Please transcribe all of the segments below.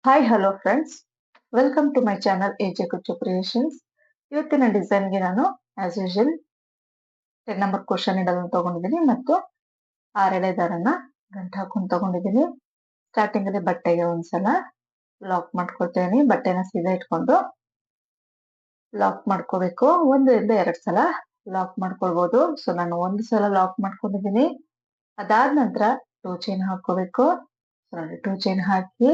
Hi hello friends, welcome to my channel AJ Kuchchu Creations. ಇವತ್ತಿನ ಡಿಸೈನ್ಗೆ ನಾನು as usual 10 number question needle ತಗೊಂಡಿದ್ದೀನಿ ಮತ್ತು 6 ಎಳೆ ದಾರನ ಗಂಟು ಹಾಕೊಂಡು ತಗೊಂಡಿದ್ದೀನಿ. ಸ್ಟಾರ್ಟಿಂಗ್ ಅಲ್ಲಿ ಬಟ್ಟೆಗೆ ಒಂದ್ಸಲ ಲಾಕ್ ಮಾಡ್ಕೊಳ್ತೇನೆ. ಬಟ್ಟೆನ ಸೀದಾ ಇಟ್ಕೊಂಡು ಲಾಕ್ ಮಾಡ್ಕೋಬೇಕು. 1 ಇಂದ 2 ಸಲ ಲಾಕ್ ಮಾಡ್ಕೊಳ್ಬಹುದು. ಸೊ ನಾನು 1 ಸಲ ಲಾಕ್ ಮಾಡ್ಕೊಂಡಿದ್ದೀನಿ. ಅದಾದ ನಂತರ 2 ಚೈನ್ ಹಾಕೋಬೇಕು. ನೋಡಿ 2 ಚೈನ್ ಹಾಕಿ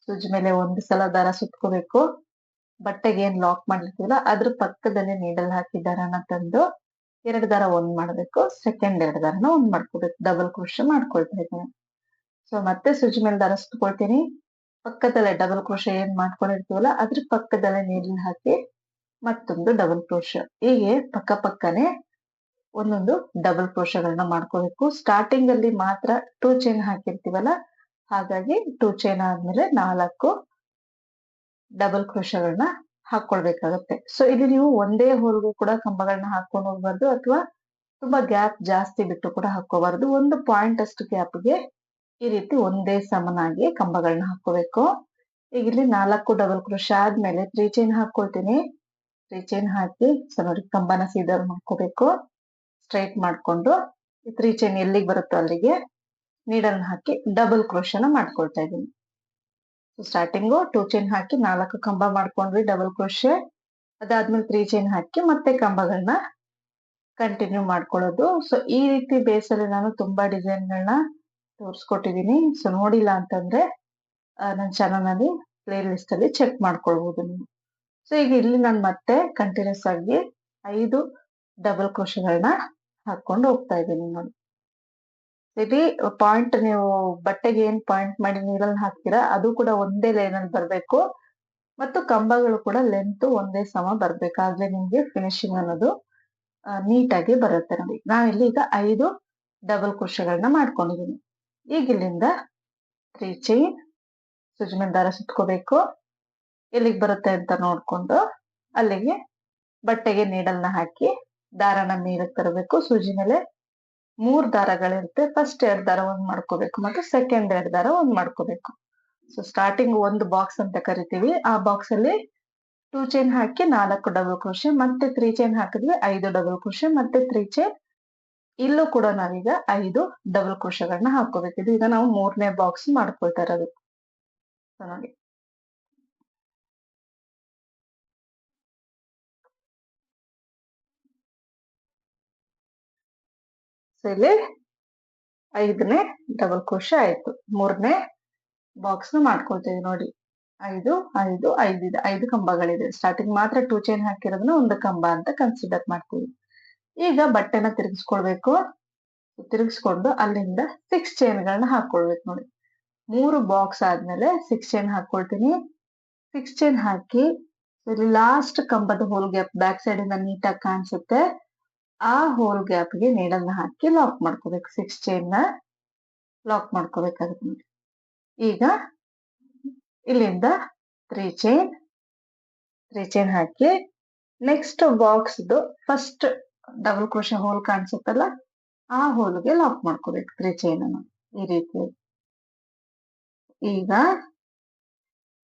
ಸೂಜಿ ಮೇಲೆ 1 ಸಲ ದಾರ ಸುತ್ಕೋಬೇಕು. ಬಟ್ಟೆಗೆ ಏನ್ ಲಾಕ್ ಮಾಡಿರ್ತೀವಲ್ಲ ಅದ್ರ ಪಕ್ಕದಲ್ಲಿ ನೀಡಲ್ ಹಾಕಿ ದಾರನ ತಂದು 2 ದಾರ ಒಂದ್ ಮಾಡ್ಬೇಕು. ಸೆಕೆಂಡ್ 2 ದಾರನ ಒಂದ್ ಮಾಡ್ಕೋಬೇಕು. ಡಬಲ್ ಕ್ರೋಶೆ ಮಾಡ್ಕೊಳ್ತಾ ಇದ್ದೀನಿ. ಸೊ ಮತ್ತೆ ಸೂಜಿ ಮೇಲೆ ದಾರ ಸುತ್ಕೊಳ್ತೀನಿ. ಪಕ್ಕದಲ್ಲೇ ಡಬಲ್ ಕ್ರೋಶೆ ಏನ್ ಮಾಡ್ಕೊಂಡಿರ್ತೀವಲ್ಲ ಅದ್ರ ಪಕ್ಕದಲ್ಲೇ ನೀಡಲ್ ಹಾಕಿ ಮತ್ತೊಂದು ಡಬಲ್ ಕ್ರೋಶೆ. ಹೀಗೆ ಪಕ್ಕ ಪಕ್ಕನೆ ಒಂದೊಂದು ಡಬಲ್ ಕ್ರೋಶೆಗಳನ್ನ ಮಾಡ್ಕೋಬೇಕು. ಸ್ಟಾರ್ಟಿಂಗ್ ಅಲ್ಲಿ ಮಾತ್ರ 2 ಚೈನ್ ಹಾಕಿರ್ತೀವಲ್ಲ, ಹಾಗಾಗಿ 2 ಚೈನ್ ಆದ್ಮೇಲೆ 4 ಡಬಲ್ ಕ್ರೋಶೆಗಳನ್ನ ಹಾಕೊಳ್ಬೇಕಾಗತ್ತೆ. ಸೊ ಇಲ್ಲಿ ನೀವು ಒಂದೇ ಹೋಲ್ಗೂ ಕೂಡ ಕಂಬಗಳನ್ನ ಹಾಕೊಂಡು ಹೋಗ್ಬಾರ್ದು, ಅಥವಾ ತುಂಬಾ ಗ್ಯಾಪ್ ಜಾಸ್ತಿ ಬಿಟ್ಟು ಕೂಡ ಹಾಕೋಬಾರ್ದು. ಒಂದು ಪಾಯಿಂಟ್ ಅಷ್ಟು ಗ್ಯಾಪ್ಗೆ ಈ ರೀತಿ ಒಂದೇ ಸಮನಾಗಿ ಕಂಬಗಳನ್ನ ಹಾಕೋಬೇಕು. ಈಗ ಇಲ್ಲಿ 4 ಡಬಲ್ ಕ್ರೋಶೆ ಆದ್ಮೇಲೆ 3 ಚೈನ್ ಹಾಕೊಳ್ತೀನಿ. 3 ಚೈನ್ ಹಾಕಿ ಸೊ ನೋಡಿ ಕಂಬನ ಸೀದಾ ಮಾಡ್ಕೋಬೇಕು. ಸ್ಟ್ರೈಟ್ ಮಾಡ್ಕೊಂಡು 3 ಚೈನ್ ಎಲ್ಲಿಗೆ ಬರುತ್ತೋ ಅಲ್ಲಿಗೆ ನೀಡಲ್ ಹಾಕಿ ಡಬಲ್ ಕ್ರೋಶನ ಮಾಡ್ಕೊಳ್ತಾ ಇದ್ದೀನಿ. ಸ್ಟಾರ್ಟಿಂಗು 2 ಚೈನ್ ಹಾಕಿ 4 ಕಂಬ ಮಾಡ್ಕೊಂಡ್ವಿ ಡಬಲ್ ಕ್ರೋಶೆ. ಅದಾದ್ಮೇಲೆ 3 ಚೈನ್ ಹಾಕಿ ಮತ್ತೆ ಕಂಬಗಳನ್ನ ಕಂಟಿನ್ಯೂ ಮಾಡ್ಕೊಳ್ಳೋದು. ಸೊ ಈ ರೀತಿ ಬೇಸಲ್ಲಿ ನಾನು ತುಂಬಾ ಡಿಸೈನ್ಗಳನ್ನ ತೋರಿಸ್ಕೊಟ್ಟಿದ್ದೀನಿ. ಸೊ ನೋಡಿಲ್ಲ ಅಂತಂದ್ರೆ ನನ್ನ ಚಾನಲ್ ನಲ್ಲಿ ಪ್ಲೇ ಲಿಸ್ಟ್ ಅಲ್ಲಿ ಚೆಕ್ ಮಾಡ್ಕೊಳ್ಬಹುದು ನೀವು. ಸೊ ಈಗ ಇಲ್ಲಿ ನಾನು ಮತ್ತೆ ಕಂಟಿನ್ಯೂಸ್ ಆಗಿ 5 ಡಬಲ್ ಕ್ರೋಶೆಗಳನ್ನ ಹಾಕೊಂಡು ಹೋಗ್ತಾ ಇದ್ದೀನಿ ನೋಡಿ. ಇಲ್ಲಿ ಪಾಯಿಂಟ್ ನೀವು ಬಟ್ಟೆಗೆ ಏನ್ ಪಾಯಿಂಟ್ ಮಾಡಿ ನೀಡಲ್ ಹಾಕ್ತೀರಾ ಅದು ಕೂಡ ಒಂದೇ ಲೈನ್ ಅಲ್ಲಿ ಬರ್ಬೇಕು, ಮತ್ತು ಕಂಬಗಳು ಕೂಡ ಲೆಂತ್ ಒಂದೇ ಸಮ ಬರ್ಬೇಕಾದ್ರೆ ನಿಮ್ಗೆ ಫಿನಿಶಿಂಗ್ ಅನ್ನೋದು ನೀಟಾಗಿ ಬರುತ್ತೆ ನೋಡಿ. ನಾವಿಲ್ಲಿ ಈಗ 5 ಡಬಲ್ ಕ್ರೋಶೆಗಳನ್ನ ಮಾಡ್ಕೊಂಡಿದೀನಿ. ಈಗ ಇಲ್ಲಿಂದ 3 ಚೈನ್ ಸೂಜಿ ಮೇಲೆ ದಾರ ಸುತ್ಕೋಬೇಕು. ಎಲ್ಲಿಗೆ ಬರುತ್ತೆ ಅಂತ ನೋಡ್ಕೊಂಡು ಅಲ್ಲಿಗೆ ಬಟ್ಟೆಗೆ ನೀಡಲ್ನ ಹಾಕಿ ದಾರನ ಮೇಲಕ್ಕೆ ತರಬೇಕು. ಸೂಜಿ ಮೇಲೆ 3 ದಾರಗಳಿರುತ್ತೆ. ಫಸ್ಟ್ 2 ದಾರ ಒಂದ್ ಮಾಡ್ಕೋಬೇಕು ಮತ್ತು ಸೆಕೆಂಡ್ 2 ದಾರ ಒಂದ್ ಮಾಡ್ಕೋಬೇಕು. ಸೊ ಸ್ಟಾರ್ಟಿಂಗ್ ಒಂದು ಬಾಕ್ಸ್ ಅಂತ ಕರಿತೀವಿ. ಆ ಬಾಕ್ಸ್ ಅಲ್ಲಿ 2 ಚೈನ್ ಹಾಕಿ 4 ಡಬಲ್ ಕ್ರೋಶೆ, ಮತ್ತೆ 3 ಚೈನ್ ಹಾಕಿದ್ವಿ 5 ಡಬಲ್ ಕ್ರೋಶೆ, ಮತ್ತೆ 3 ಚೈನ್. ಇಲ್ಲೂ ಕೂಡ ನಾವೀಗ 5 ಡಬಲ್ ಕ್ರೋಶೆಗಳನ್ನ ಹಾಕೋಬೇಕು. ಇದು ಈಗ ನಾವು 3ನೇ ಬಾಕ್ಸ್ ಮಾಡ್ಕೊಳ್ತಾ ಇರೋದು. ನೋಡಿ ಸೊ ಇಲ್ಲಿ 5ನೇ ಡಬಲ್ ಕ್ರೋಶೆ ಆಯ್ತು. 3ನೇ ಬಾಕ್ಸ್ ಮಾಡ್ಕೊಳ್ತೀವಿ ನೋಡಿ. 5 5 5 ಇದೆ. 5 ಕಂಬಗಳಿದೆ. ಸ್ಟಾರ್ಟಿಂಗ್ ಮಾತ್ರ 2 ಚೈನ್ ಹಾಕಿರೋದನ್ನ ಒಂದು ಕಂಬ ಅಂತ ಕನ್ಸಿಡರ್ ಮಾಡ್ತೀವಿ. ಈಗ ಬಟ್ಟೆನ ತಿರುಗಿಸ್ಕೊಳ್ಬೇಕು. ತಿರುಗಿಸ್ಕೊಂಡು ಅಲ್ಲಿಂದ 6 ಚೈನ್ಗಳನ್ನ ಹಾಕೊಳ್ಬೇಕು ನೋಡಿ. 3 ಬಾಕ್ಸ್ ಆದ್ಮೇಲೆ 6 ಚೈನ್ ಹಾಕೊಳ್ತೀನಿ. 6 ಚೈನ್ ಹಾಕಿ ಇಲ್ಲಿ ಲಾಸ್ಟ್ ಕಂಬದ ಹೋಲ್ ಗ್ಯಾಪ್ ಬ್ಯಾಕ್ ಸೈಡ್ ಇಂದ ನೀಟಾಗಿ ಕಾಣಿಸುತ್ತೆ. ಆ ಹೋಲ್ ಗ್ಯಾಪ್ಗೆ ನೀಡಲ್ನ ಹಾಕಿ ಲಾಕ್ ಮಾಡ್ಕೋಬೇಕು. 6 ಚೈನ್ ನ ಲಾಕ್ ಮಾಡ್ಕೋಬೇಕಾಗುತ್ತೆ ನೋಡಿ. ಈಗ ಇಲ್ಲಿಂದ 3 ಚೈನ್ ಹಾಕಿ next box first double crochet hole ಕಾಣಿಸುತ್ತಲ್ಲ ಆ ಹೋಲ್ಗೆ ಲಾಕ್ ಮಾಡ್ಕೋಬೇಕು 3 ಚೈನ್ ಅನ್ನು ಈ ರೀತಿ. ಈಗ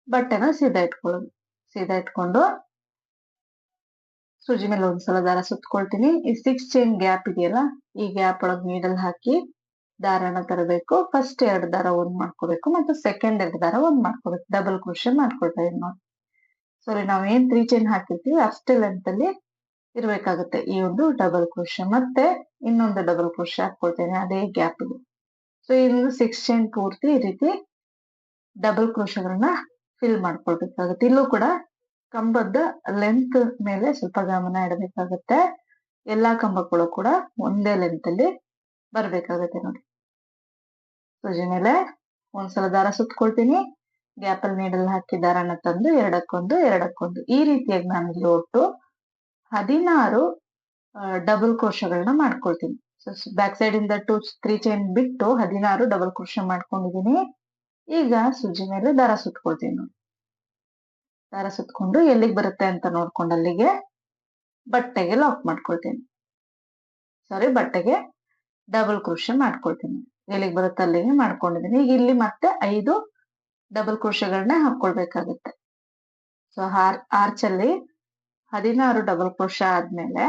ಬಟ್ಟೆನ ಸೀದಾ ಇಟ್ಕೊಳ್ಳೋದು. ಸೀದಾ ಇಟ್ಕೊಂಡು ಸೂಜಿ ಮೇಲೆ ಒಂದ್ಸಲ ದಾರ ಸುತ್ಕೊಳ್ತೀನಿ. ಈ 6 ಚೈನ್ ಗ್ಯಾಪ್ ಇದೆಯಲ್ಲ, ಈ ಗ್ಯಾಪ್ ಒಳಗ್ ನೀಡಲ್ ಹಾಕಿ ದಾರನ ತರಬೇಕು. ಫಸ್ಟ್ 2 ದಾರ ಒಂದ್ ಮಾಡ್ಕೋಬೇಕು ಮತ್ತು ಸೆಕೆಂಡ್ 2 ದಾರ ಒಂದ್ ಮಾಡ್ಕೋಬೇಕು. ಡಬಲ್ ಕ್ರೋಶೆ ಮಾಡ್ಕೊಳ್ತಾ ಇದೀನಿ ನೋಡಿ. ಸಾರಿ, ನಾವ್ ಏನ್ 3 ಚೈನ್ ಹಾಕಿರ್ತೀವಿ ಅಷ್ಟೇ ಲೆಂತ್ ಅಲ್ಲಿ ಇರ್ಬೇಕಾಗುತ್ತೆ ಈ ಒಂದು ಡಬಲ್ ಕ್ರೋಶೆ. ಮತ್ತೆ ಇನ್ನೊಂದು ಡಬಲ್ ಕ್ರೋಶೆ ಹಾಕೊಳ್ತೇನೆ ಅದೇ ಗ್ಯಾಪ್ ಇದೆ. ಸೊ ಇನ್ನು 6 ಚೈನ್ ಪೂರ್ತಿ ಈ ರೀತಿ ಡಬಲ್ ಕ್ರೋಶೆಗಳನ್ನ ಫಿಲ್ ಮಾಡ್ಕೊಳ್ಬೇಕಾಗುತ್ತೆ. ಇಲ್ಲೂ ಕೂಡ ಕಂಬದ ಲೆಂತ್ ಮೇಲೆ ಸ್ವಲ್ಪ ಗಮನ ಇಡಬೇಕಾಗುತ್ತೆ. ಎಲ್ಲಾ ಕಂಬಗಳು ಕೂಡ ಒಂದೇ ಲೆಂತ್ ಅಲ್ಲಿ ಬರ್ಬೇಕಾಗತ್ತೆ ನೋಡಿ. ಸೂಜಿ ಮೇಲೆ ಒಂದ್ಸಲ ದಾರ ಸುತ್ಕೊಳ್ತೀನಿ. ಗ್ಯಾಪ್ ಅಲ್ಲಿ ನೀಡಲ್ ಹಾಕಿ ದಾರನ ತಂದು ಎರಡಕ್ಕೊಂದು ಈ ರೀತಿಯಾಗಿ ನಾನು ಇಲ್ಲಿ ಒಟ್ಟು 16 ಡಬಲ್ ಕ್ರೋಶೆಗಳನ್ನ ಮಾಡ್ಕೊಳ್ತೀನಿ. ಬ್ಯಾಕ್ ಸೈಡ್ ಇಂದ 3 ಚೈನ್ ಬಿಟ್ಟು 16 ಡಬಲ್ ಕ್ರೋಶೆ ಮಾಡ್ಕೊಂಡಿದೀನಿ. ಈಗ ಸೂಜಿ ಮೇಲೆ ದಾರ ಸುತ್ಕೊಳ್ತೀನಿ ನೋಡಿ. ದಾರ ಸುತ್ಕೊಂಡು ಎಲ್ಲಿಗೆ ಬರುತ್ತೆ ಅಂತ ನೋಡ್ಕೊಂಡು ಅಲ್ಲಿಗೆ ಬಟ್ಟೆಗೆ ಲಾಕ್ ಮಾಡ್ಕೊಳ್ತೀನಿ. ಸಾರಿ, ಬಟ್ಟೆಗೆ ಡಬಲ್ ಕ್ರೋಶೆ ಮಾಡ್ಕೊಳ್ತೀನಿ. ಎಲ್ಲಿಗೆ ಬರುತ್ತೆ ಅಲ್ಲಿಗೆ ಮಾಡ್ಕೊಂಡಿದ್ದೀನಿ. ಈಗ ಇಲ್ಲಿ ಮತ್ತೆ 5 ಡಬಲ್ ಕ್ರೋಶೆಗಳನ್ನ ಹಾಕೊಳ್ಬೇಕಾಗುತ್ತೆ. ಸೊ ಆರ್ಚ್ ಅಲ್ಲಿ 16 ಡಬಲ್ ಕ್ರೋಶೆ ಆದ್ಮೇಲೆ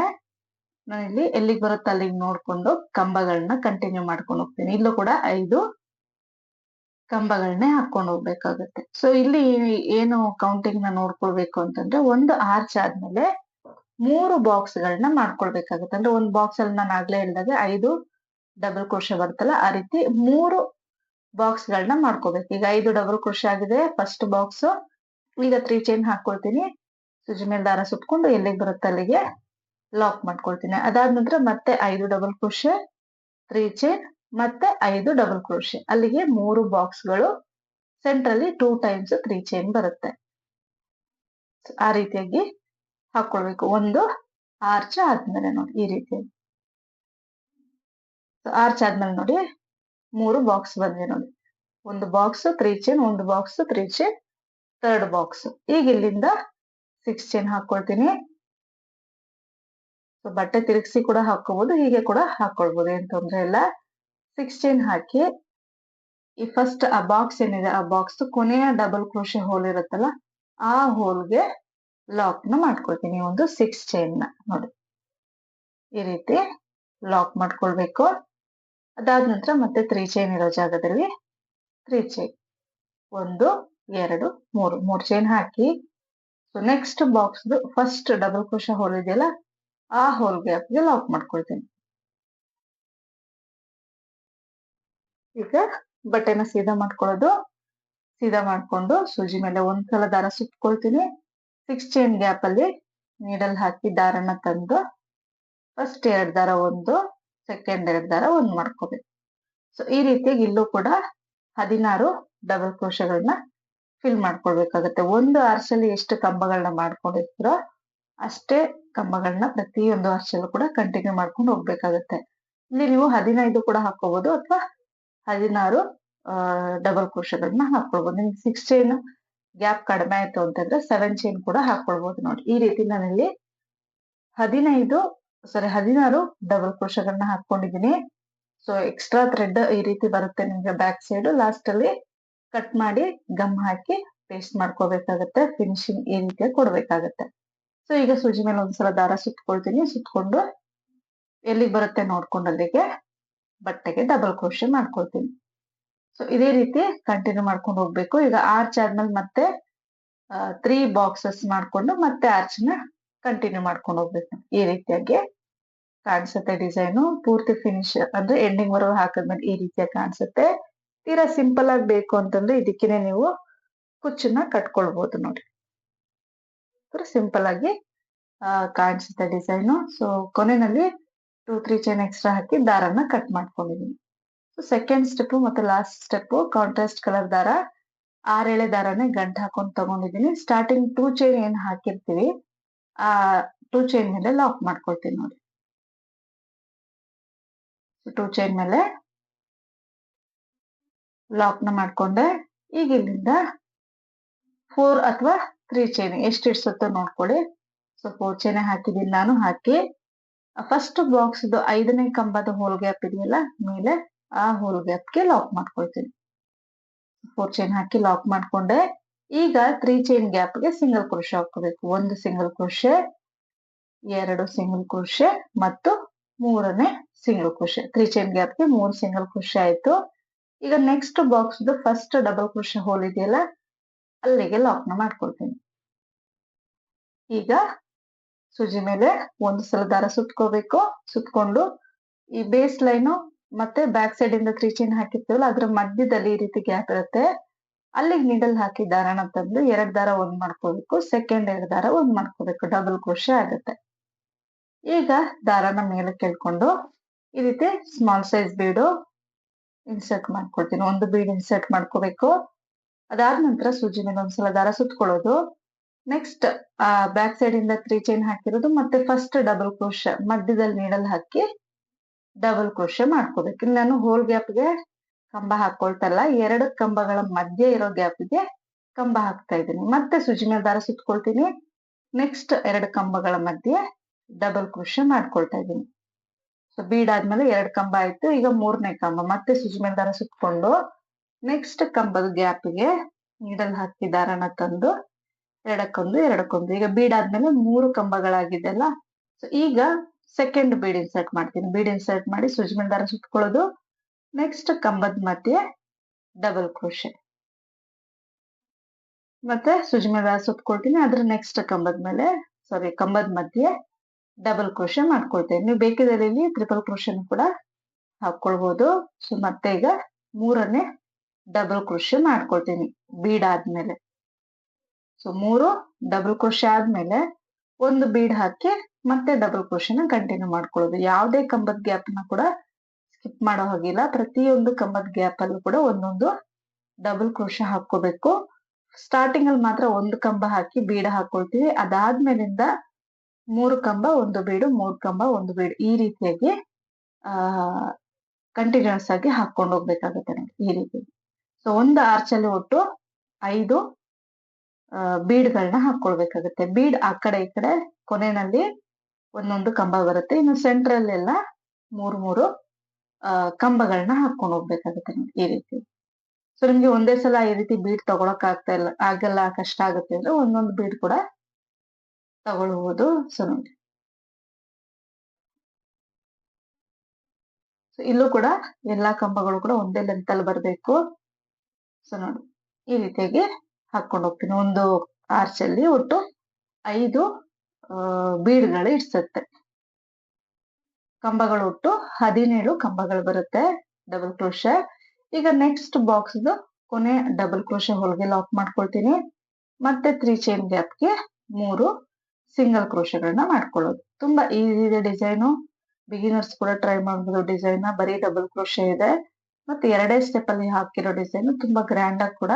ನಾನಿಲ್ಲಿ ಎಲ್ಲಿಗೆ ಬರುತ್ತೆ ಅಲ್ಲಿಗೆ ನೋಡ್ಕೊಂಡು ಕಂಬಗಳನ್ನ ಕಂಟಿನ್ಯೂ ಮಾಡ್ಕೊಂಡು ಹೋಗ್ತೀನಿ. ಇಲ್ಲೂ ಕೂಡ 5 ಕಂಬಗಳನ್ನೇ ಹಾಕೊಂಡು ಹೋಗ್ಬೇಕಾಗುತ್ತೆ. ಸೊ ಇಲ್ಲಿ ಏನು ಕೌಂಟಿಂಗ್ ನ ನೋಡ್ಕೊಳ್ಬೇಕು ಅಂತಂದ್ರೆ, ಒಂದು ಆರ್ಚ್ ಆದ್ಮೇಲೆ 3 ಬಾಕ್ಸ್ ಗಳನ್ನ ಮಾಡ್ಕೊಳ್ಬೇಕಾಗುತ್ತೆ. ಅಂದ್ರೆ ಒಂದು ಬಾಕ್ಸ್ ಅಲ್ಲಿ ನಾನು ಆಗ್ಲೇ ಹೇಳಿದಾಗ 5 ಡಬಲ್ ಕ್ರೋಶೆ ಬರುತ್ತಲ್ಲ, ಆ ರೀತಿ 3 ಬಾಕ್ಸ್ ಗಳನ್ನ ಮಾಡ್ಕೋಬೇಕು. ಈಗ 5 ಡಬಲ್ ಕ್ರೋಶೆ ಆಗಿದೆ ಫಸ್ಟ್ ಬಾಕ್ಸ್. ಈಗ 3 ಚೈನ್ ಹಾಕೊಳ್ತೀನಿ. ಸೂಜಿ ಮೇಲೆ ದಾರ ಸುತ್ಕೊಂಡು ಎಲ್ಲಿಗೆ ಬರುತ್ತೆ ಅಲ್ಲಿಗೆ ಲಾಕ್ ಮಾಡ್ಕೊಳ್ತೀನಿ. ಅದಾದ ನಂತರ ಮತ್ತೆ 5 ಡಬಲ್ ಕ್ರೋಶೆ, 3 ಚೈನ್, ಮತ್ತೆ 5 ಡಬಲ್ ಕ್ರೋಶೆ. ಅಲ್ಲಿಗೆ 3 ಬಾಕ್ಸ್ ಗಳು, ಸೆಂಟ್ರಲ್ಲಿ 2 ಟೈಮ್ಸ್ 3 ಚೈನ್ ಬರುತ್ತೆ. ಆ ರೀತಿಯಾಗಿ ಹಾಕೊಳ್ಬೇಕು ಒಂದು ಆರ್ಚ್ ಆದ್ಮೇಲೆ. ನೋಡಿ ಈ ರೀತಿ ಆರ್ಚ್ ಆದ್ಮೇಲೆ ನೋಡಿ 3 ಬಾಕ್ಸ್ ಬಂದಿದೆ. ನೋಡಿ ಒಂದು ಬಾಕ್ಸ್ 3 ಚೈನ್, ಒಂದು ಬಾಕ್ಸ್ 3 ಚೈನ್, ಥರ್ಡ್ ಬಾಕ್ಸ್. ಈಗ ಇಲ್ಲಿಂದ 6 ಚೈನ್ ಹಾಕೊಳ್ತೀನಿ. ಸೊ ಬಟ್ಟೆ ತಿರುಗಿಸಿ ಕೂಡ ಹಾಕೋಬಹುದು, ಹೀಗೆ ಕೂಡ ಹಾಕೊಳ್ಬಹುದು, ಏನ್ ತೊಂದ್ರೆ ಇಲ್ಲ. 6 ಚೈನ್ ಹಾಕಿ ಈ ಫಸ್ಟ್ ಆ ಬಾಕ್ಸ್ ಏನಿದೆ ಆ ಬಾಕ್ಸ್ ಕೊನೆಯ ಡಬಲ್ ಕ್ರೋಶೆ ಹೋಲ್ ಇರುತ್ತಲ್ಲ, ಆ ಹೋಲ್ಗೆ ಲಾಕ್ ನ ಮಾಡ್ಕೊಳ್ತೀನಿ ಒಂದು 6 ಚೈನ್ ನ. ನೋಡಿ ಈ ರೀತಿ ಲಾಕ್ ಮಾಡ್ಕೊಳ್ಬೇಕು. ಅದಾದ ನಂತರ ಮತ್ತೆ 3 ಚೈನ್ ಇರೋ ಜಾಗದಲ್ಲಿ 3 ಚೈನ್, 1 2 3 ಚೈನ್ ಹಾಕಿ, so next box first double crochet hole ಇದೆಯಲ್ಲ, ಆ ಹೋಲ್ ಗ್ಯಾಪ್ಗೆ ಲಾಕ್ ಮಾಡ್ಕೊಳ್ತೀನಿ. ಈಗ ಬಟ್ಟೆನ ಸೀದಾ ಮಾಡ್ಕೊಳ್ಳೋದು. ಸೀದಾ ಮಾಡ್ಕೊಂಡು ಸೂಜಿ ಮೇಲೆ ಒಂದ್ಸಲ ದಾರ ಸುತ್ಕೊಳ್ತೀನಿ. 6 ಚೈನ್ ಗ್ಯಾಪ್ ಅಲ್ಲಿ ನೀಡಲ್ ಹಾಕಿ ದಾರನ ತಂದು ಫಸ್ಟ್ 2 ದಾರ ಒಂದು, ಸೆಕೆಂಡ್ 2 ದಾರ ಒಂದು ಮಾಡ್ಕೋಬೇಕು. ಸೊ ಈ ರೀತಿಯಾಗಿ ಇಲ್ಲೂ ಕೂಡ 16 ಡಬಲ್ ಕ್ರೋಶೆಗಳನ್ನ ಫಿಲ್ ಮಾಡ್ಕೊಳ್ಬೇಕಾಗತ್ತೆ. ಒಂದು ಆರ್ಚಲ್ಲಿ ಎಷ್ಟು ಕಂಬಗಳನ್ನ ಮಾಡ್ಕೊಂಡಿರ್ತೀರೋ ಅಷ್ಟೇ ಕಂಬಗಳನ್ನ ಪ್ರತಿಯೊಂದು ಆರ್ಚಲ್ಲೂ ಕೂಡ ಕಂಟಿನ್ಯೂ ಮಾಡ್ಕೊಂಡು ಹೋಗ್ಬೇಕಾಗತ್ತೆ. ಇಲ್ಲಿ ನೀವು 15 ಕೂಡ ಹಾಕೋಬಹುದು, ಅಥವಾ 16 ಡಬಲ್ ಕ್ರೋಶೆಗಳನ್ನ ಹಾಕೊಳ್ಬಹುದು. ನಿಮ್ಗೆ 6 ಚೈನ್ ಗ್ಯಾಪ್ ಕಡಿಮೆ ಆಯ್ತು ಅಂತಂದ್ರೆ 7 ಚೈನ್ ಕೂಡ ಹಾಕೊಳ್ಬಹುದು. ನೋಡಿ ಈ ರೀತಿ ನಾನಿಲ್ಲಿ 16 ಡಬಲ್ ಕ್ರೋಶೆಗಳನ್ನ ಹಾಕೊಂಡಿದೀನಿ. ಸೊ ಎಕ್ಸ್ಟ್ರಾ ಥ್ರೆಡ್ ಈ ರೀತಿ ಬರುತ್ತೆ ನಿಮ್ಗೆ ಬ್ಯಾಕ್ ಸೈಡ್. ಲಾಸ್ಟ್ ಅಲ್ಲಿ ಕಟ್ ಮಾಡಿ ಗಮ್ ಹಾಕಿ ಪೇಸ್ಟ್ ಮಾಡ್ಕೋಬೇಕಾಗತ್ತೆ. ಫಿನಿಶಿಂಗ್ ಈ ರೀತಿಯಾಗಿ ಕೊಡ್ಬೇಕಾಗತ್ತೆ. ಸೊ ಈಗ ಸೂಜಿ ಮೇಲೆ ಒಂದ್ಸಲ ದಾರ ಸುತ್ಕೊಳ್ತೀನಿ. ಸುತ್ಕೊಂಡು ಎಲ್ಲಿಗೆ ಬರುತ್ತೆ ನೋಡ್ಕೊಂಡು ಅಲ್ಲಿಗೆ ಬಟ್ಟೆಗೆ ಡಬಲ್ ಕ್ರೋಶೆ ಮಾಡ್ಕೊಳ್ತೀನಿ. ಸೊ ಇದೇ ರೀತಿ ಕಂಟಿನ್ಯೂ ಮಾಡ್ಕೊಂಡು ಹೋಗ್ಬೇಕು. ಈಗ ಆರ್ಚ್ ಆದ್ಮೇಲೆ ಮತ್ತೆ 3 ಬಾಕ್ಸಸ್ ಮಾಡ್ಕೊಂಡು ಮತ್ತೆ ಆರ್ಚ್ ನ ಕಂಟಿನ್ಯೂ ಮಾಡ್ಕೊಂಡು ಹೋಗ್ಬೇಕು. ಈ ರೀತಿಯಾಗಿ ಕಾಣಿಸುತ್ತೆ ಡಿಸೈನು. ಪೂರ್ತಿ ಫಿನಿಶ್ ಅಂದ್ರೆ ಎಂಡಿಂಗ್ ವರೆಗೂ ಹಾಕಿದ್ಮೇಲೆ ಈ ರೀತಿಯಾಗಿ ಕಾಣಿಸುತ್ತೆ. ತೀರಾ ಸಿಂಪಲ್ ಆಗಿ ಬೇಕು ಅಂತಂದ್ರೆ ಇದಕ್ಕೇನೆ ನೀವು ಕುಚ್ಚನ್ನ ಕಟ್ಕೊಳ್ಬಹುದು. ನೋಡಿ ಸಿಂಪಲ್ ಆಗಿ ಕಾಣಿಸುತ್ತೆ ಡಿಸೈನು. ಸೊ ಕೊನೆಯಲ್ಲಿ 2-3 ಚೈನ್ ಎಕ್ಸ್ಟ್ರಾ ಹಾಕಿ ದಾರನ ಕಟ್ ಮಾಡ್ಕೊಂಡಿದೀನಿ. ಸೊ ಸೆಕೆಂಡ್ ಸ್ಟೆಪ್ ಮತ್ತೆ ಲಾಸ್ಟ್ ಸ್ಟೆಪ್ ಕಾಂಟ್ರಾಸ್ಟ್ ಕಲರ್ ದಾರ 6 ಎಳೆ ದಾರನೇ ಗಂಟು ಹಾಕೊಂಡು ತಗೊಂಡಿದೀನಿ. ಸ್ಟಾರ್ಟಿಂಗ್ 2 ಚೈನ್ ಏನ್ ಹಾಕಿರ್ತೀವಿ ಆ 2 ಚೈನ್ ಮೇಲೆ ಲಾಕ್ ಮಾಡ್ಕೊಳ್ತೀನಿ. ನೋಡಿ 2 ಚೈನ್ ಮೇಲೆ ಲಾಕ್ ನ ಮಾಡ್ಕೊಂಡೆ. ಈಗ ಇಲ್ಲಿಂದ 4 ಅಥವಾ 3 ಚೈನ್ ಎಷ್ಟು ಇಡ್ಸುತ್ತೋ ನೋಡ್ಕೊಳ್ಳಿ. ಸೊ 4 ಚೈನ್ ಹಾಕಿದೀನಿ ನಾನು. ಹಾಕಿ ಫಸ್ಟ್ ಬಾಕ್ಸ್ 5ನೇ ಕಂಬದ ಹೋಲ್ ಗ್ಯಾಪ್ ಇದೆಯಲ್ಲ ಮೇಲೆ, ಆ ಹೋಲ್ ಗ್ಯಾಪ್ಗೆ ಲಾಕ್ ಮಾಡ್ಕೊಳ್ತೀನಿ. 4 ಚೈನ್ ಹಾಕಿ ಲಾಕ್ ಮಾಡ್ಕೊಂಡೆ. ಈಗ 3 ಚೈನ್ ಗ್ಯಾಪ್ಗೆ ಸಿಂಗಲ್ ಕ್ರೋಶೆ ಹಾಕೋಬೇಕು. 1 ಸಿಂಗಲ್ ಕ್ರೋಶೆ, 2 ಸಿಂಗಲ್ ಕ್ರೋಶೆ ಮತ್ತು 3ನೇ ಸಿಂಗಲ್ ಕ್ರೋಶೆ. 3 ಚೈನ್ ಗ್ಯಾಪ್ಗೆ 3 ಸಿಂಗಲ್ ಕ್ರೋಶೆ ಆಯ್ತು. ಈಗ next box first double crochet hole ಇದೆಯಲ್ಲ ಅಲ್ಲಿಗೆ ಲಾಕ್ ನ ಮಾಡ್ಕೊಳ್ತೀನಿ. ಈಗ ಸೂಜಿ ಮೇಲೆ ಒಂದು ಸಲ ದಾರ ಸುತ್ಕೋಬೇಕು. ಸುತ್ಕೊಂಡು ಈ ಬೇಸ್ ಲೈನು ಮತ್ತೆ ಬ್ಯಾಕ್ ಸೈಡ್ ಇಂದ 3 ಚೈನ್ ಹಾಕಿರ್ತೀವಲ್ಲ ಅದ್ರ ಮಧ್ಯದಲ್ಲಿ ಈ ರೀತಿ ಗ್ಯಾಪ್ ಇರುತ್ತೆ. ಅಲ್ಲಿಗೆ ನೀಡಲ್ ಹಾಕಿ ದಾರನ ತಂದು 2 ದಾರ ಒಂದ್ ಮಾಡ್ಕೋಬೇಕು. ಸೆಕೆಂಡ್ 2 ದಾರ ಒಂದ್ ಮಾಡ್ಕೋಬೇಕು. ಡಬಲ್ ಕ್ರೋಶೆ ಆಗುತ್ತೆ. ಈಗ ದಾರನ ಮೇಲೆ ಕೆಳ್ಕೊಂಡು ಈ ರೀತಿ ಸ್ಮಾಲ್ ಸೈಜ್ ಬೀಡು ಇನ್ಸರ್ಟ್ ಮಾಡ್ಕೊಳ್ತೀನಿ. ಒಂದು ಬೀಡ್ ಇನ್ಸರ್ಟ್ ಮಾಡ್ಕೋಬೇಕು. ಅದಾದ ನಂತರ ಸೂಜಿ ಮೇಲೆ ಒಂದ್ಸಲ ದಾರ ಸುತ್ಕೊಳ್ಳೋದು. ನೆಕ್ಸ್ಟ್ ಬ್ಯಾಕ್ ಸೈಡ್ ಇಂದ 3 ಚೈನ್ ಹಾಕಿರೋದು ಮತ್ತೆ ಫಸ್ಟ್ ಡಬಲ್ ಕ್ರೋಶೆ ಮಧ್ಯದಲ್ಲಿ ನೀಡಲ್ ಹಾಕಿ ಡಬಲ್ ಕ್ರೋಶೆ ಮಾಡ್ಕೋಬೇಕು. ಇಲ್ಲಿ ನಾನು ಹೋಲ್ ಗ್ಯಾಪ್ಗೆ ಕಂಬ ಹಾಕೊಳ್ತಲ್ಲ, 2 ಕಂಬಗಳ ಮಧ್ಯೆ ಇರೋ ಗ್ಯಾಪ್ಗೆ ಕಂಬ ಹಾಕ್ತಾ ಇದ್ದೀನಿ. ಮತ್ತೆ ಸೂಜಿ ಮೇಲೆ ದಾರ ಸುತ್ಕೊಳ್ತೀನಿ. ನೆಕ್ಸ್ಟ್ 2 ಕಂಬಗಳ ಮಧ್ಯೆ ಡಬಲ್ ಕ್ರೋಶೆ ಮಾಡ್ಕೊಳ್ತಾ ಇದ್ದೀನಿ. ಸೊ ಬೀಡ್ ಆದ್ಮೇಲೆ 2 ಕಂಬ ಆಯ್ತು. ಈಗ 3ನೇ ಕಂಬ ಮತ್ತೆ ಸೂಜಿ ಮೇಲೆ ದಾರ ಸುತ್ಕೊಂಡು ನೆಕ್ಸ್ಟ್ ಕಂಬದ ಗ್ಯಾಪ್ಗೆ ನೀಡಲ್ ಹಾಕಿ ದಾರನ ತಂದು ಎರಡಕ್ಕೊಂದು ಎರಡಕ್ಕೊಂದು, ಈಗ ಬೀಡ್ ಆದ್ಮೇಲೆ 3 ಕಂಬಗಳಾಗಿದೆ ಅಲ್ಲ. ಸೊ ಈಗ ಸೆಕೆಂಡ್ ಬೀಡ್ ಇನ್ಸರ್ಟ್ ಮಾಡ್ತೀನಿ. ಬೀಡ್ ಇನ್ಸರ್ಟ್ ಮಾಡಿ ಸೂಜಿ ಮೇಲೆ ದಾರ ಸುತ್ಕೊಳ್ಳೋದು. ನೆಕ್ಸ್ಟ್ ಕಂಬದ ಮಧ್ಯೆ ಡಬಲ್ ಕ್ರೋಶೆ, ಮತ್ತೆ ಸೂಜಿ ಮೇಲೆ ದಾರ ಸುತ್ಕೊಳ್ತೀನಿ. ಅದ್ರ ನೆಕ್ಸ್ಟ್ ಕಂಬದ ಮಧ್ಯೆ ಡಬಲ್ ಕ್ರೋಶೆ ಮಾಡ್ಕೊಳ್ತೇನೆ. ನೀವು ಬೇಕಿದ್ರೆ ಇಲ್ಲಿ ಟ್ರಿಪಲ್ ಕ್ರೋಶೆನ್ ಕೂಡ ಹಾಕೊಳ್ಬಹುದು. ಸೊ ಮತ್ತೆ ಈಗ 3ನೇ ಡಬಲ್ ಕ್ರೋಶೆ ಮಾಡ್ಕೊಳ್ತೀನಿ ಬೀಡ್ ಆದ್ಮೇಲೆ. ಸೊ 3 ಡಬಲ್ ಕ್ರೋಶೆ ಆದ್ಮೇಲೆ ಒಂದು ಬೀಡ್ ಹಾಕಿ ಮತ್ತೆ ಡಬಲ್ ಕ್ರೋಶೆನ ಕಂಟಿನ್ಯೂ ಮಾಡ್ಕೊಳ್ಳೋದು. ಯಾವುದೇ ಕಂಬದ ಗ್ಯಾಪ್ ನ ಕೂಡ ಸ್ಕಿಪ್ ಮಾಡೋ ಹಾಗಿಲ್ಲ. ಪ್ರತಿಯೊಂದು ಕಂಬದ ಗ್ಯಾಪ್ ಅಲ್ಲೂ ಕೂಡ ಒಂದೊಂದು ಡಬಲ್ ಕ್ರೋಶೆ ಹಾಕೋಬೇಕು. ಸ್ಟಾರ್ಟಿಂಗ್ ಅಲ್ಲಿ ಮಾತ್ರ ಒಂದು ಕಂಬ ಹಾಕಿ ಬೀಡ್ ಹಾಕೊಳ್ತೀವಿ. ಅದಾದ್ಮೇಲಿಂದ 3 ಕಂಬ ಒಂದು ಬೀಡು, 3 ಕಂಬ ಒಂದು ಬೀಡು, ಈ ರೀತಿಯಾಗಿ ಕಂಟಿನ್ಯೂಸ್ ಆಗಿ ಹಾಕೊಂಡು ಹೋಗ್ಬೇಕಾಗುತ್ತೆ ನೋಡಿ, ಈ ರೀತಿ. ಸೊ ಒಂದು ಆರ್ಚ್ ಅಲ್ಲಿ ಒಟ್ಟು 5 ಬೀಡ್ಗಳನ್ನ ಹಾಕೊಳ್ಬೇಕಾಗುತ್ತೆ. ಬೀಡ್ ಆ ಕಡೆ ಈ ಕಡೆ ಕೊನೆಯಲ್ಲಿ ಒಂದೊಂದು ಕಂಬ ಬರುತ್ತೆ. ಇನ್ನು ಸೆಂಟ್ರಲ್ ಎಲ್ಲ 3 ಕಂಬಗಳನ್ನ ಹಾಕೊಂಡು ಹೋಗ್ಬೇಕಾಗುತ್ತೆ ನೋಡಿ, ಈ ರೀತಿ. ಸೊ ನಿಮ್ಗೆ ಒಂದೇ ಸಲ ಈ ರೀತಿ ಬೀಡ್ ತಗೊಳಕ್ ಆಗಲ್ಲ, ಕಷ್ಟ ಆಗುತ್ತೆ ಅಂದ್ರೆ ಒಂದೊಂದು ಬೀಡ್ ಕೂಡ ತಗೊಳ್ಬಹುದು. ಸೊ ನೋಡಿ, ಸೊ ಇಲ್ಲೂ ಕೂಡ ಎಲ್ಲಾ ಕಂಬಗಳು ಕೂಡ ಒಂದೇ ಲೆಂತ್ ಅಲ್ಲಿ ಬರ್ಬೇಕು. ಸೊ ನೋಡಿ, ಈ ರೀತಿಯಾಗಿ ಹಾಕೊಂಡು ಹೋಗ್ತೀನಿ. ಒಂದು ಆರ್ಚ್ ಅಲ್ಲಿ ಒಟ್ಟು 5 ಬೀಡ್ಗಳು ಇಡ್ಸತ್ತೆ. ಕಂಬಗಳು ಒಟ್ಟು 17 ಕಂಬಗಳು ಬರುತ್ತೆ ಡಬಲ್ ಕ್ರೋಶೆ. ಈಗ ನೆಕ್ಸ್ಟ್ ಬಾಕ್ಸ್ ಕೊನೆ ಡಬಲ್ ಕ್ರೋಶೆ ಹೊಲಿಗೆ ಲಾಕ್ ಮಾಡ್ಕೊಳ್ತೀನಿ. ಮತ್ತೆ 3 ಚೈನ್ ಗ್ಯಾಪ್ಗೆ 3 ಸಿಂಗಲ್ ಕ್ರೋಶೆಗಳನ್ನ ಮಾಡ್ಕೊಳ್ಳೋದು. ತುಂಬಾ ಈಸಿ ಇದೆ ಡಿಸೈನು. ಬಿಗಿನರ್ಸ್ ಕೂಡ ಟ್ರೈ ಮಾಡ್ಬೋದು ಡಿಸೈನ್. ಬರೀ ಡಬಲ್ ಕ್ರೋಶೆ ಇದೆ, ಮತ್ತೆ 2 ಸ್ಟೆಪ್ ಅಲ್ಲಿ ಹಾಕಿರೋ ಡಿಸೈನ್ ತುಂಬಾ ಗ್ರ್ಯಾಂಡ್ ಆಗಿ ಕೂಡ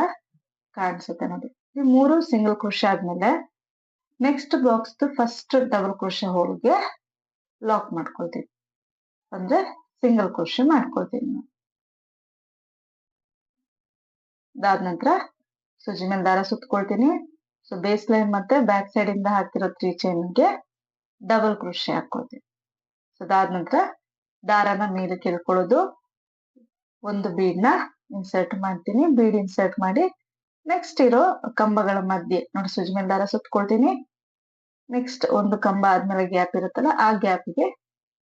ಕಾಣಿಸುತ್ತೆ ನೋಡಿ. ಈ 3 ಸಿಂಗಲ್ ಕ್ರೋಶೆ ಆದ್ಮೇಲೆ next box first double crochet ಹೋಲ್ಗೆ ಲಾಕ್ ಮಾಡ್ಕೊಳ್ತೀನಿ, ಅಂದ್ರೆ ಸಿಂಗಲ್ ಕ್ರೋಶೆ ಮಾಡ್ಕೊಳ್ತೀನಿ. ಅದಾದ ನಂತರ ಸೂಜಿ ಮೇಲೆ ದಾರ ಸುತ್ಕೊಳ್ತೀನಿ. ಸೊ ಬೇಸ್ ಲೈನ್ ಮತ್ತೆ ಬ್ಯಾಕ್ ಸೈಡ್ ಇಂದ ಹಾಕಿರೋ 3 ಚೈನ್ಗೆ ಡಬಲ್ ಕ್ರೋಶೆ ಹಾಕೊಳ್ತೀನಿ. ಸೊ ಅದಾದ ನಂತರ ದಾರನ ಮೇಲೆ ಕೆಳ್ಕೊಳ್ಳೋದು. ಒಂದು ಬೀಡ್ ನ ಇನ್ಸರ್ಟ್ ಮಾಡ್ತೀನಿ. ಬೀಡ್ ಇನ್ಸರ್ಟ್ ಮಾಡಿ ನೆಕ್ಸ್ಟ್ ಇರೋ ಕಂಬಗಳ ಮಧ್ಯೆ ನೋಡಿ ಸೂಜಿ ಮೇಲೆ ದಾರ ಸುತ್ಕೊಳ್ತೀನಿ. ನೆಕ್ಸ್ಟ್ ಒಂದು ಕಂಬ ಆದ್ಮೇಲೆ ಗ್ಯಾಪ್ ಇರುತ್ತಲ್ಲ, ಆ ಗ್ಯಾಪ್ಗೆ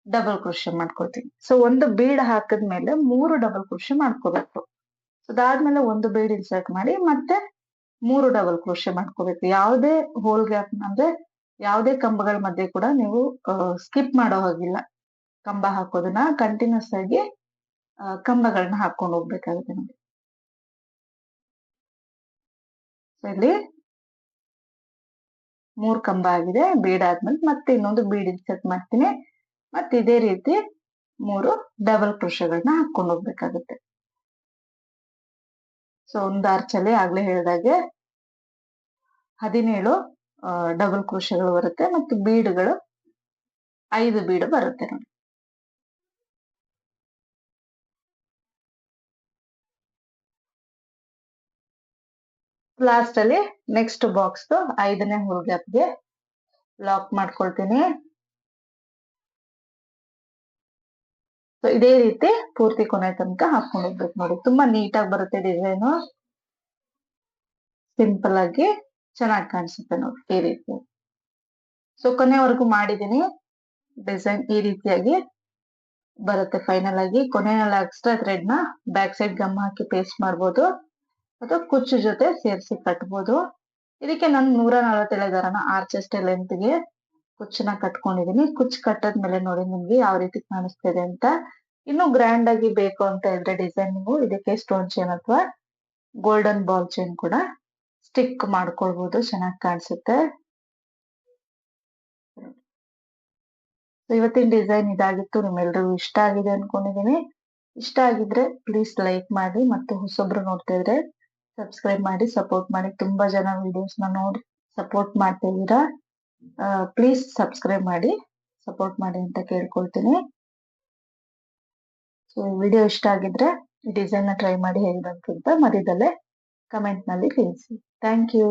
ಡಬಲ್ ಕ್ರೋಶೆ ಮಾಡ್ಕೊಳ್ತೀನಿ. ಸೊ ಒಂದು ಬೀಡ್ ಹಾಕಿದ್ಮೇಲೆ 3 ಡಬಲ್ ಕ್ರೋಶೆ ಮಾಡ್ಕೋಬೇಕು. ಅದಾದ್ಮೇಲೆ ಒಂದು ಬೀಡ್ ಇನ್ಸರ್ಟ್ ಮಾಡಿ ಮತ್ತೆ 3 ಡಬಲ್ ಕ್ರೋಶೆ ಮಾಡ್ಕೋಬೇಕು. ಯಾವುದೇ ಹೋಲ್ ಗ್ಯಾಪ್ ಅಂದ್ರೆ ಯಾವುದೇ ಕಂಬಗಳ ಮಧ್ಯೆ ಕೂಡ ನೀವು ಸ್ಕಿಪ್ ಮಾಡೋ ಹಾಗಿಲ್ಲ. ಕಂಬ ಹಾಕೋದನ್ನ ಕಂಟಿನ್ಯೂಸ್ ಆಗಿ ಕಂಬಗಳನ್ನ ಹಾಕೊಂಡು ಹೋಗ್ಬೇಕಾಗುತ್ತೆ ನೋಡಿ. ಇಲ್ಲಿ 3 ಕಂಬ ಆಗಿದೆ. ಬೀಡ್ ಆದ್ಮೇಲೆ ಮತ್ತೆ ಇನ್ನೊಂದು ಬೀಡ್ ಇನ್ಸರ್ಟ್ ಮಾಡ್ತೀನಿ. ಮತ್ತೆ ಇದೇ ರೀತಿ 3 ಡಬಲ್ ಕ್ರೋಶೆಗಳನ್ನ ಹಾಕೊಂಡು ಹೋಗ್ಬೇಕಾಗುತ್ತೆ. ಸೊ ಒಂದು ಆರ್ಚಲ್ಲಿ ಆಗ್ಲೇ ಹೇಳಿದಾಗೆ 17 ಡಬಲ್ ಕ್ರೋಶೆಗಳು ಬರುತ್ತೆ, ಮತ್ತು ಬೀಡ್ಗಳು 5 ಬೀಡ್ ಬರುತ್ತೆ ನೋಡಿ. ಲಾಸ್ಟ್ ಅಲ್ಲಿ ನೆಕ್ಸ್ಟ್ ಬಾಕ್ಸ್ 5ನೇ ಹೋಲ್ ಗ್ಯಾಪ್ಗೆ ಲಾಕ್ ಮಾಡ್ಕೊಳ್ತೀನಿ. ಸೊ ಇದೇ ರೀತಿ ಪೂರ್ತಿ ಕೊನೆ ತನಕ ಹಾಕೊಂಡು ಹೋಗ್ಬೇಕು ನೋಡಿ. ತುಂಬಾ ನೀಟಾಗಿ ಬರುತ್ತೆ ಡಿಸೈನು. ಸಿಂಪಲ್ ಆಗಿ ಚೆನ್ನಾಗಿ ಕಾಣಿಸುತ್ತೆ ನೋಡಿ, ಈ ರೀತಿ. ಸೊ ಕೊನೆವರೆಗೂ ಮಾಡಿದೀನಿ. ಡಿಸೈನ್ ಈ ರೀತಿಯಾಗಿ ಬರುತ್ತೆ ಫೈನಲ್ ಆಗಿ. ಕೊನೆಯಲ್ಲಿ ಎಕ್ಸ್ಟ್ರಾ ಥ್ರೆಡ್ ನ ಬ್ಯಾಕ್ ಸೈಡ್ ಗಮ್ ಹಾಕಿ ಪೇಸ್ಟ್ ಮಾಡ್ಬೋದು, ಅಥವಾ ಕುಚ್ಚು ಜೊತೆ ಸೇರಿಸಿ ಕಟ್ಬೋದು. ಇದಕ್ಕೆ ನಾನು 147 ದಾರನ ಆರ್ಚೆಸ್ಟ್ ಲೆಂತ್ಗೆ ಕುಚ್ಚನ್ನ ಕಟ್ಕೊಂಡಿದೀನಿ. ಕುಚ್ಚು ಕಟ್ಟದ್ಮೇಲೆ ನೋಡಿ ನಿಮ್ಗೆ ಯಾವ ರೀತಿ ಕಾಣಿಸ್ತಿದೆ ಅಂತ. ಇನ್ನು ಗ್ರ್ಯಾಂಡ್ ಆಗಿ ಬೇಕು ಅಂತ ಇದ್ರೆ ಡಿಸೈನ್ ನೀವು ಇದಕ್ಕೆ ಸ್ಟೋನ್ ಚೈನ್ ಅಥವಾ ಗೋಲ್ಡನ್ ಬಾಲ್ ಚೈನ್ ಕೂಡ ಸ್ಟಿಕ್ ಮಾಡ್ಕೊಳ್ಬಹುದು, ಚೆನ್ನಾಗಿ ಕಾಣಿಸುತ್ತೆ. ಇವತ್ತಿನ ಡಿಸೈನ್ ಇದಾಗಿತ್ತು. ನಿಮ್ಮೆಲ್ರಿಗೂ ಇಷ್ಟ ಆಗಿದೆ ಅನ್ಕೊಂಡಿದೀನಿ. ಇಷ್ಟ ಆಗಿದ್ರೆ ಪ್ಲೀಸ್ ಲೈಕ್ ಮಾಡಿ, ಮತ್ತು ಹೊಸೊಬ್ರು ನೋಡ್ತಾ ಇದ್ರೆ ಸಬ್ಸ್ಕ್ರೈಬ್ ಮಾಡಿ ಸಪೋರ್ಟ್ ಮಾಡಿ. ತುಂಬಾ ಜನ ವಿಡಿಯೋಸ್ ನ ನೋಡಿ ಸಪೋರ್ಟ್ ಮಾಡ್ತಾ ಇದ್ದೀರಾ. ಪ್ಲೀಸ್ ಸಬ್ಸ್ಕ್ರೈಬ್ ಮಾಡಿ ಸಪೋರ್ಟ್ ಮಾಡಿ ಅಂತ ಕೇಳ್ಕೊಳ್ತೀನಿ. ಸೊ ವಿಡಿಯೋ ಇಷ್ಟ ಆಗಿದ್ರೆ ಈ ಡಿಸೈನ್ ನ ಟ್ರೈ ಮಾಡಿ ಹೇಗೆ ಬಂತು ಅಂತ ಮಧ್ಯದಲ್ಲೇ ಕಮೆಂಟ್ ನಲ್ಲಿ ತಿಳಿಸಿ. Thank you.